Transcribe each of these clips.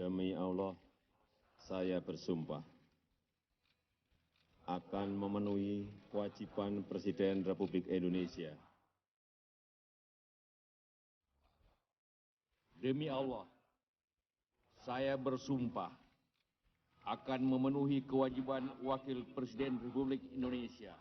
Demi Allah, saya bersumpah akan memenuhi kewajiban Presiden Republik Indonesia. Demi Allah, saya bersumpah akan memenuhi kewajiban Wakil Presiden Republik Indonesia.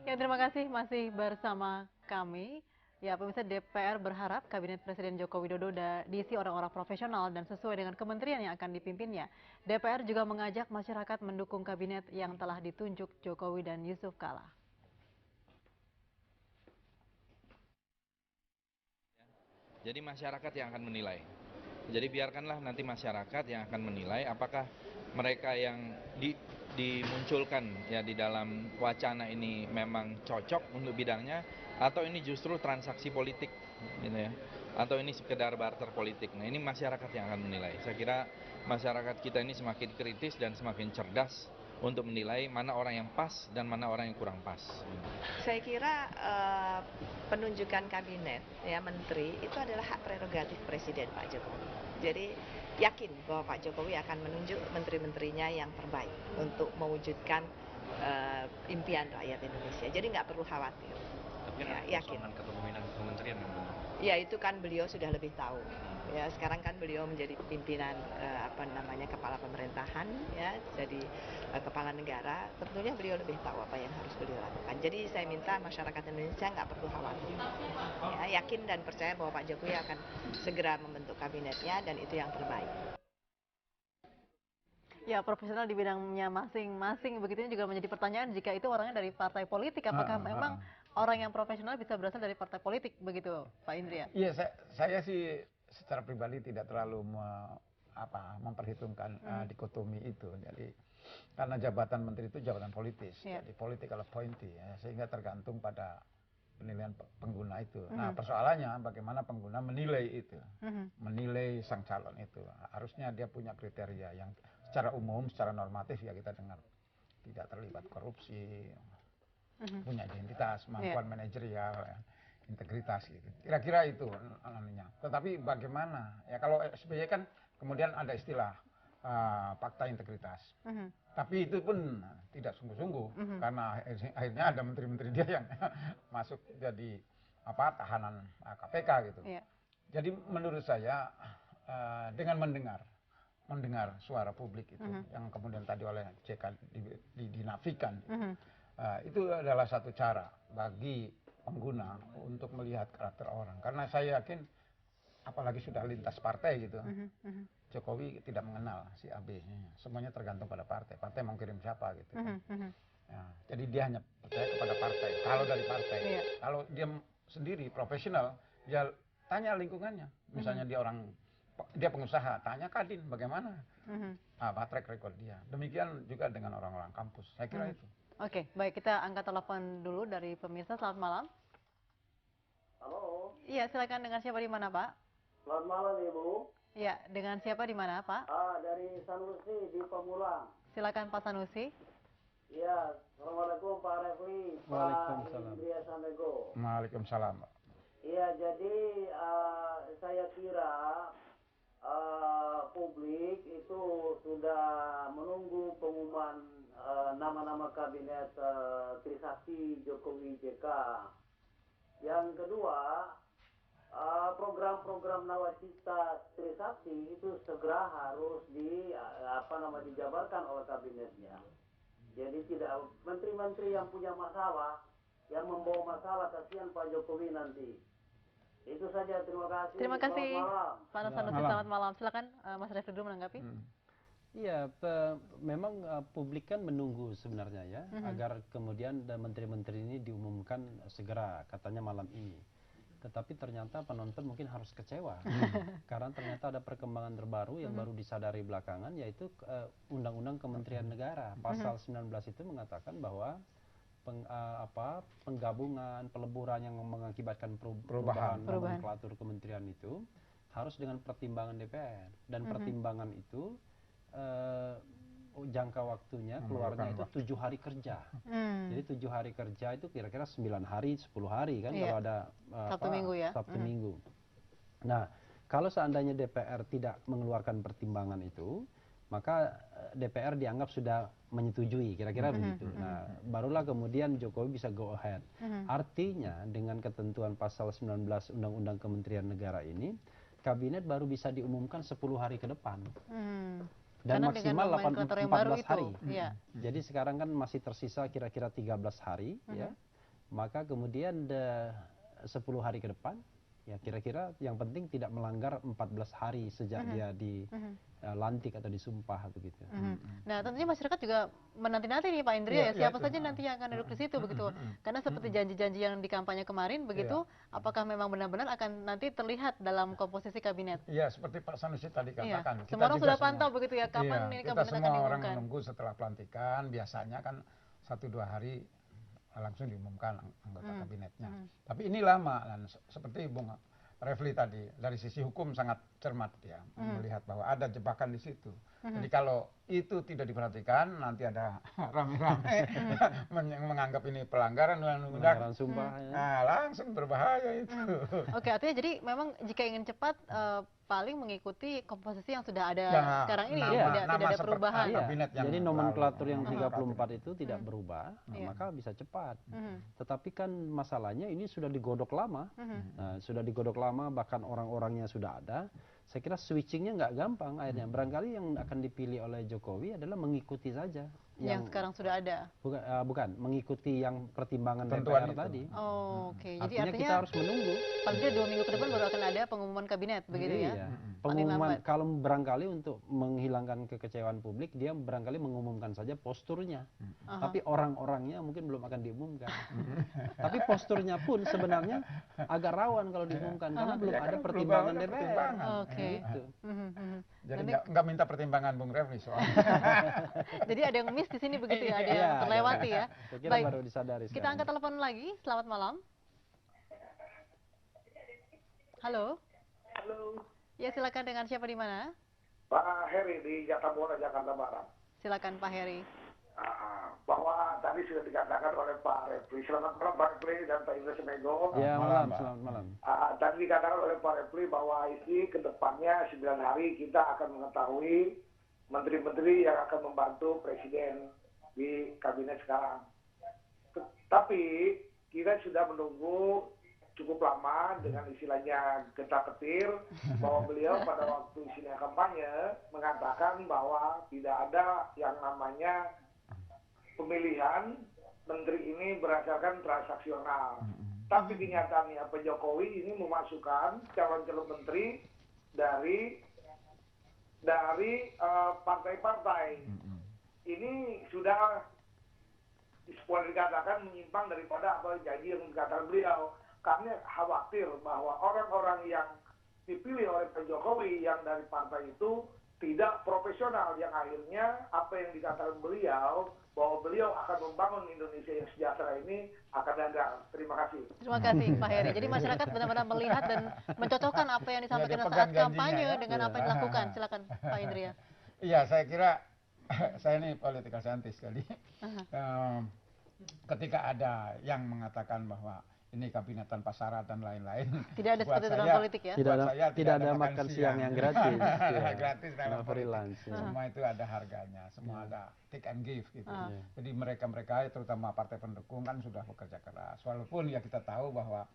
Ya, terima kasih masih bersama kami. Ya, pemirsa, DPR berharap Kabinet Presiden Joko Widodo diisi orang-orang profesional dan sesuai dengan kementerian yang akan dipimpinnya. DPR juga mengajak masyarakat mendukung kabinet yang telah ditunjuk Jokowi dan Yusuf Kala. Jadi masyarakat yang akan menilai. Jadi biarkanlah nanti masyarakat yang akan menilai apakah mereka yang dimunculkan ya di dalam wacana ini memang cocok untuk bidangnya atau ini justru transaksi politik gitu ya. Atau ini sekedar barter politik. Nah, ini masyarakat yang akan menilai. Saya kira masyarakat kita ini semakin kritis dan semakin cerdas untuk menilai mana orang yang pas dan mana orang yang kurang pas. Saya kira penunjukan kabinet ya menteri itu adalah hak prerogatif Presiden Pak Jokowi. Jadi yakin bahwa Pak Jokowi akan menunjuk menteri-menterinya yang terbaik untuk mewujudkan impian rakyat Indonesia. Jadi nggak perlu khawatir. Tapi ya, yakin. Kepemimpinan kementerian yang benar. Ya itu kan beliau sudah lebih tahu. Ya sekarang kan beliau menjadi pimpinan kepala pemerintahan ya, jadi kepala negara. Tentunya beliau lebih tahu apa yang harus beliau lakukan. Jadi saya minta masyarakat Indonesia nggak perlu khawatir. Ya, yakin dan percaya bahwa Pak Jokowi akan segera membentuk kabinetnya dan itu yang terbaik. Ya, profesional di bidangnya masing-masing. Begitu juga menjadi pertanyaan jika itu orangnya dari partai politik, apakah memang orang yang profesional bisa berasal dari partai politik, begitu Pak Indri ya? Iya, saya sih secara pribadi tidak terlalu memperhitungkan dikotomi itu. Jadi karena jabatan menteri itu jabatan politis, jadi political appointee ya, sehingga tergantung pada penilaian pengguna itu. Nah, persoalannya bagaimana pengguna menilai itu, menilai sang calon itu. Harusnya dia punya kriteria yang secara umum, secara normatif ya kita dengar tidak terlibat korupsi, punya identitas, kemampuan manajerial, ya, integritas gitu. Kira-kira itu namanya. Tetapi bagaimana? Ya kalau SBY kan kemudian ada istilah fakta integritas. Tapi itu pun tidak sungguh-sungguh karena akhirnya ada menteri-menteri dia yang masuk jadi tahanan KPK gitu. Jadi menurut saya dengan mendengar suara publik itu yang kemudian tadi oleh JK dinafikan. Itu adalah satu cara bagi pengguna untuk melihat karakter orang. Karena saya yakin, apalagi sudah lintas partai gitu, Jokowi tidak mengenal si AB. Semuanya tergantung pada partai. Partai mau kirim siapa gitu. Ya, jadi dia hanya percaya kepada partai. Kalau dari partai, kalau dia sendiri profesional, dia tanya lingkungannya. Misalnya dia pengusaha, tanya Kadin bagaimana track record dia. Demikian juga dengan orang-orang kampus. Saya kira itu. Oke, baik, kita angkat telepon dulu dari pemirsa. Selamat malam. Halo. Iya, silakan, dengan siapa di mana, Pak? Selamat malam, Ibu. Iya, dengan siapa di mana, Pak? Dari Sanusi di Pamulang. Silakan Pak Sanusi. Iya, Assalamualaikum Pak Refli, Pak Indria Samego. Waalaikumsalam. Iya, jadi saya kira publik itu sudah menunggu pengumuman nama-nama kabinet Trisakti Jokowi JK. Yang kedua, program-program nawacita Trisakti itu segera harus dijabarkan oleh kabinetnya. Jadi tidak menteri-menteri yang punya masalah, yang membawa masalah, kasihan Pak Jokowi nanti. Itu saja, terima kasih. Terima kasih, Pak Sanusi. Selamat malam. Silakan Mas Refli dulu menanggapi. Iya, memang publik kan menunggu sebenarnya ya, agar kemudian menteri-menteri ini diumumkan segera, katanya malam ini. Tetapi ternyata penonton mungkin harus kecewa, karena ternyata ada perkembangan terbaru yang baru disadari belakangan, yaitu Undang-Undang Kementerian Negara. Pasal 19 itu mengatakan bahwa penggabungan, peleburan yang mengakibatkan perubahan nomenklatur kementerian itu harus dengan pertimbangan DPR. Dan pertimbangan itu jangka waktunya keluarnya itu 7 hari kerja. Jadi 7 hari kerja itu kira-kira 9 hari, 10 hari kan kalau ada Sabtu Minggu ya. Sabtu Minggu. Nah, kalau seandainya DPR tidak mengeluarkan pertimbangan itu, maka DPR dianggap sudah menyetujui, kira-kira begitu. Nah, barulah kemudian Jokowi bisa go ahead. Artinya dengan ketentuan pasal 19 Undang-Undang Kementerian Negara ini, kabinet baru bisa diumumkan 10 hari ke depan. Dan Karena maksimal dengan 14 hari. Iya. Jadi sekarang kan masih tersisa kira-kira 13 hari ya. Maka kemudian 10 hari ke depan ya kira-kira yang penting tidak melanggar 14 hari sejak dia dilantik atau disumpah begitu. Nah, tentunya masyarakat juga menanti-nanti nih Pak Indria ya, siapa saja nanti yang akan duduk di situ begitu. Karena seperti janji-janji yang di kampanye kemarin begitu, apakah memang benar-benar akan nanti terlihat dalam komposisi kabinet? Iya, seperti Pak Sanusi tadi katakan. Semua orang sudah pantau begitu ya, kapan ini kabinet akan diumumkan? Kita semua orang menunggu setelah pelantikan, biasanya kan 1-2 hari langsung diumumkan anggota kabinetnya. Tapi ini lama, dan seperti Bung Refli tadi, dari sisi hukum sangat cermat ya, melihat bahwa ada jebakan di situ. Jadi kalau itu tidak diperhatikan, nanti ada rame-rame menganggap ini pelanggaran undang-undang, sumpah. Nah, langsung berbahaya itu. Oke, artinya jadi memang jika ingin cepat paling mengikuti komposisi yang sudah ada sekarang ini, tidak ada perubahan. Jadi nomenklatur yang 34 itu tidak berubah, maka bisa cepat. Tetapi kan masalahnya ini sudah digodok lama, sudah digodok lama, bahkan orang-orangnya sudah ada. Saya kira switchingnya nggak gampang akhirnya. Barangkali yang akan dipilih oleh Jokowi adalah mengikuti saja yang sekarang sudah ada. Bukan mengikuti yang pertimbangan DPR tadi. Oke. Jadi artinya kita harus menunggu. Paling tidak 2 minggu ke depan baru akan ada pengumuman kabinet, begitu ya? Pengumuman, kalau barangkali untuk menghilangkan kekecewaan publik, dia barangkali mengumumkan saja posturnya. Tapi orang-orangnya mungkin belum akan diumumkan. Tapi posturnya pun sebenarnya agak rawan kalau diumumkan, karena belum ada pertimbangan DPR. Oke. Jadi nggak minta pertimbangan Bung Refli soalnya. Jadi ada yang miss di sini begitu ya, ada yang terlewati ya. Baik, baru disadari kita angkat telepon lagi. Selamat malam. Halo. Halo. Ya, silakan, dengan siapa di mana? Pak Heri di Jakarta Jakarta Barat. Silakan Pak Heri. Bahwa tadi sudah dikatakan oleh Pak Refli. Selamat malam Pak Refli dan Pak Indra Semego. Ya, malam, selamat malam. Tadi dikatakan oleh Pak Refli bahwa ini ke depannya 9 hari kita akan mengetahui menteri-menteri yang akan membantu presiden di kabinet sekarang. Tapi kita sudah menunggu cukup lama dengan istilahnya getar-getir bahwa beliau pada waktu isinya kampanye mengatakan bahwa tidak ada yang namanya pemilihan menteri ini berdasarkan transaksional. Tapi kenyataannya Pak Jokowi ini memasukkan calon-calon menteri dari partai-partai. Ini sudah boleh dikatakan menyimpang daripada apa janji yang dikatakan beliau. Kami khawatir bahwa orang-orang yang dipilih oleh Pak Jokowi yang dari partai itu tidak profesional, yang akhirnya apa yang dikatakan beliau bahwa beliau akan membangun Indonesia yang sejahtera ini akan gagal. Terima kasih. Terima kasih Pak Heri. Jadi masyarakat benar-benar melihat dan mencocokkan apa yang disampaikan saat kampanye dengan apa yang dilakukan. Silakan Pak Indria. Iya, saya kira saya ini political scientist kali. Ketika ada yang mengatakan bahwa ini kabinet tanpa syarat dan lain-lain. Tidak ada seperti dalam politik ya? Tidak ada makan siang yang gratis. Gratis dalam freelance. Semua itu ada harganya, semua ada take and give gitu. Jadi mereka-mereka terutama partai pendukung kan sudah bekerja keras. Walaupun ya kita tahu bahwa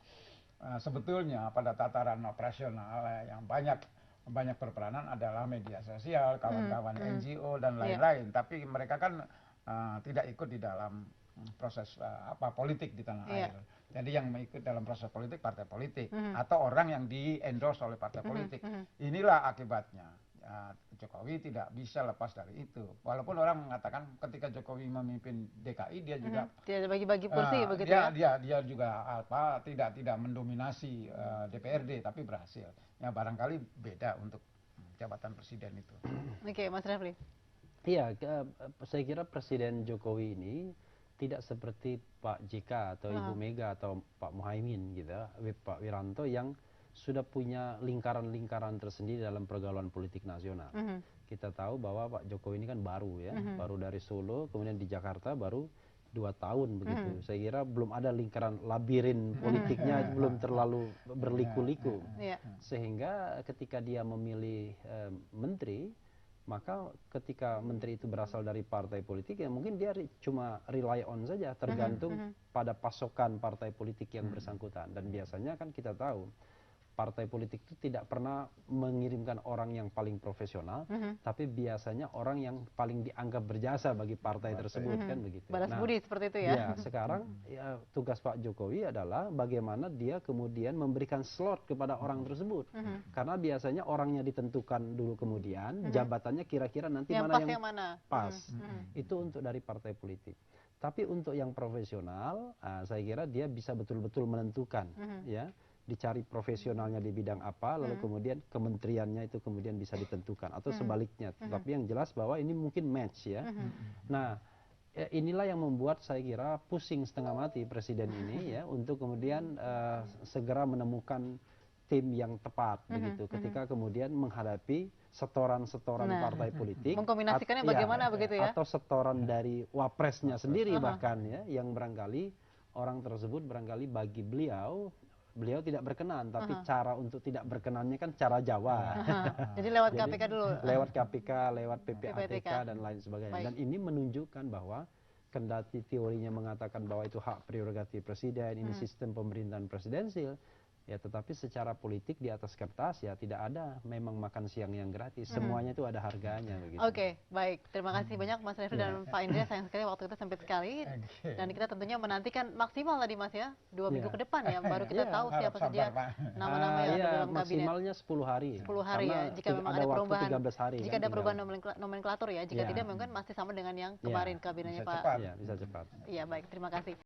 sebetulnya pada tataran operasional yang banyak berperanan adalah media sosial, kawan-kawan NGO dan lain-lain. Tapi mereka kan tidak ikut di dalam proses politik di tanah air. Jadi yang mengikut dalam proses politik partai politik atau orang yang di-endorse oleh partai politik. Inilah akibatnya. Jokowi tidak bisa lepas dari itu. Walaupun orang mengatakan ketika Jokowi memimpin DKI dia juga tidak bagi-bagi kursi begitu ya. Dia juga tidak mendominasi DPRD tapi berhasil. Ya barangkali beda untuk jabatan presiden itu. Oke, Mas Refli. Iya, saya kira Presiden Jokowi ini tidak seperti Pak JK atau Ibu Mega atau Pak Muhaimin gitu, Pak Wiranto yang sudah punya lingkaran-lingkaran tersendiri dalam pergaulan politik nasional. Kita tahu bahwa Pak Jokowi ini kan baru ya, baru dari Solo, kemudian di Jakarta baru 2 tahun begitu. Saya kira belum ada lingkaran labirin politiknya, belum terlalu berliku-liku. Sehingga ketika dia memilih menteri, maka ketika menteri itu berasal dari partai politik, ya mungkin dia cuma rely on saja, tergantung pada pasokan partai politik yang bersangkutan. Dan biasanya kan kita tahu, partai politik itu tidak pernah mengirimkan orang yang paling profesional, tapi biasanya orang yang paling dianggap berjasa bagi partai tersebut, kan begitu. Balas budi seperti itu ya. Ya, sekarang ya, tugas Pak Jokowi adalah bagaimana dia kemudian memberikan slot kepada orang tersebut. Karena biasanya orangnya ditentukan dulu kemudian, jabatannya kira-kira nanti yang mana pas, yang yang mana. pas. Itu untuk dari partai politik. Tapi untuk yang profesional, saya kira dia bisa betul-betul menentukan, ya. Dicari profesionalnya di bidang apa, lalu kemudian kementeriannya itu kemudian bisa ditentukan, atau sebaliknya. Tapi yang jelas bahwa ini mungkin match ya. Nah, inilah yang membuat saya kira pusing setengah mati presiden ini ya, untuk kemudian segera menemukan tim yang tepat begitu, ketika kemudian menghadapi setoran-setoran partai politik. Mengkombinasikannya bagaimana begitu ya? Atau setoran dari wapresnya sendiri bahkan ya, yang barangkali orang tersebut barangkali bagi beliau tidak berkenan, tapi cara untuk tidak berkenannya kan cara Jawa. Jadi lewat KPK dulu. Lewat KPK, lewat PPATK dan lain sebagainya. Dan ini menunjukkan bahwa kendati teorinya mengatakan bahwa itu hak prerogatif presiden, ini sistem pemerintahan presidensil, ya tetapi secara politik di atas kertas ya tidak ada memang makan siang yang gratis. Semuanya itu ada harganya begitu. Oke, baik. Terima kasih banyak Mas Refri dan Pak Indra. Sayang sekali waktu kita sempit sekali. Dan kita tentunya menantikan maksimal tadi Mas ya, 2 minggu ke depan ya, baru kita tahu siapa saja nama-nama yang ada dalam kabinet. Maksimalnya 10 hari. 10 hari ya, jika memang ada perubahan. 13 hari, jika ada perubahan nomenklatur ya, jika tidak mungkin masih sama dengan yang kemarin kabinetnya Pak. Iya, bisa cepat. Iya, baik. Terima kasih.